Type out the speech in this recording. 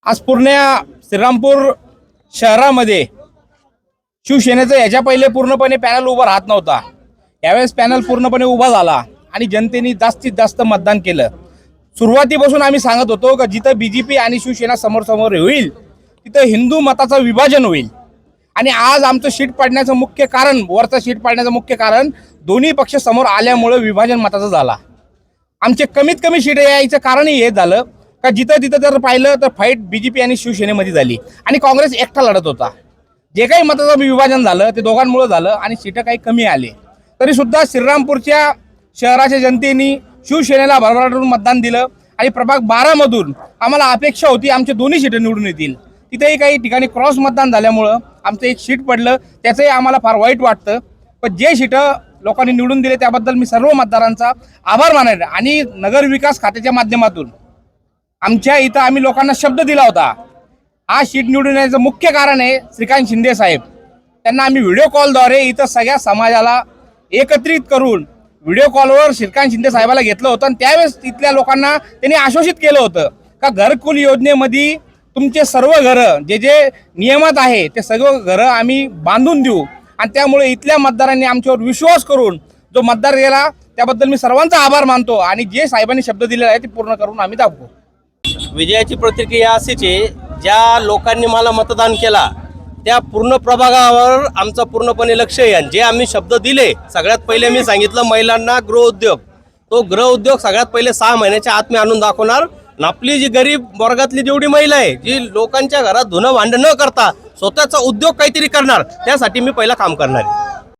आज पूर्ण श्रीरामपूर शहरामध्ये शिवसेनेचं याच्या पहिले पूर्णपणे पॅनल उभा राहत नव्हता। यावेळेस पॅनल पूर्णपणे उभा झाला आणि जनतेने जास्तीत जास्त मतदान केलं। सुरुवातीपासून आम्ही सांगत होतो की जिथं बीजेपी आणि शिवसेना समोर समोर होईल तिथं हिंदू मताचं विभाजन होईल। आणि आज आमचं शीट पाडण्याचं मुख्य कारण, वरचं शीट पाडण्याचं मुख्य कारण दोन्ही पक्ष समोर आल्यामुळे विभाजन मताचं झाला। आमचे कमीत कमी शीट यायचं कारणही हे झालं का जिथं तिथं जर पाहिलं तर फाईट बीजेपी आणि शिवसेनेमध्ये झाली आणि काँग्रेस एकटा लढत होता। जे काही मताचं विभाजन झालं ते दोघांमुळे झालं आणि सीटं काही कमी आले। तरी सुद्धा श्रीरामपूरच्या शहराच्या जनतेने शिवसेनेला भरभराटून मतदान दिलं आणि प्रभाग 12 मधून आम्हाला अपेक्षा होती आमचे दोन्ही सीटं निवडून येतील। तिथेही काही ठिकाणी क्रॉस मतदान झाल्यामुळं आमचं एक सीट पडलं, त्याचंही आम्हाला फार वाईट वाटतं। पण जे सीटं लोकांनी निवडून दिले त्याबद्दल मी सर्व मतदारांचा आभार मानेन। आणि नगर विकास खात्याच्या माध्यमातून आमच्या इथं आम्ही लोकांना शब्द दिला होता, हा सीट निवडून येण्याचं मुख्य कारण आहे श्रीकांत शिंदे साहेब। त्यांना आम्ही व्हिडिओ कॉलद्वारे इथं सगळ्या समाजाला एकत्रित करून व्हिडिओ कॉलवर श्रीकांत शिंदे साहेबाला घेतलं होतं आणि त्यावेळेस तिथल्या लोकांना त्यांनी आश्वासित केलं होतं का घरकुल योजनेमध्ये तुमचे सर्व घरं जे जे नियमात आहे ते सर्व घरं आम्ही बांधून देऊ। आणि त्यामुळे इथल्या मतदारांनी आमच्यावर विश्वास करून जो मतदार गेला त्याबद्दल मी सर्वांचा आभार मानतो आणि जे साहेबांनी शब्द दिलेला आहे ते पूर्ण करून आम्ही दाखवू। विजयाची प्रतिक्रिया अशीच आहे, ज्या लोकांनी मला मतदान केला त्या पूर्ण प्रभागावर आमचं पूर्णपणे लक्ष आहे। जे आम्ही शब्द दिले, सगळ्यात पहिले मी सांगितलं महिलांना गृहउद्योग, तो गृहउद्योग सगळ्यात पहिले 6 महिन्याच्या आत मी आणून दाखवणार। आपली जी गरीब वर्गातली जेवढी महिला आहे जी लोकांच्या घरात धुणं भांडण न करता स्वतःचा उद्योग काहीतरी करणार, त्यासाठी मी पहिला काम करणार आहे।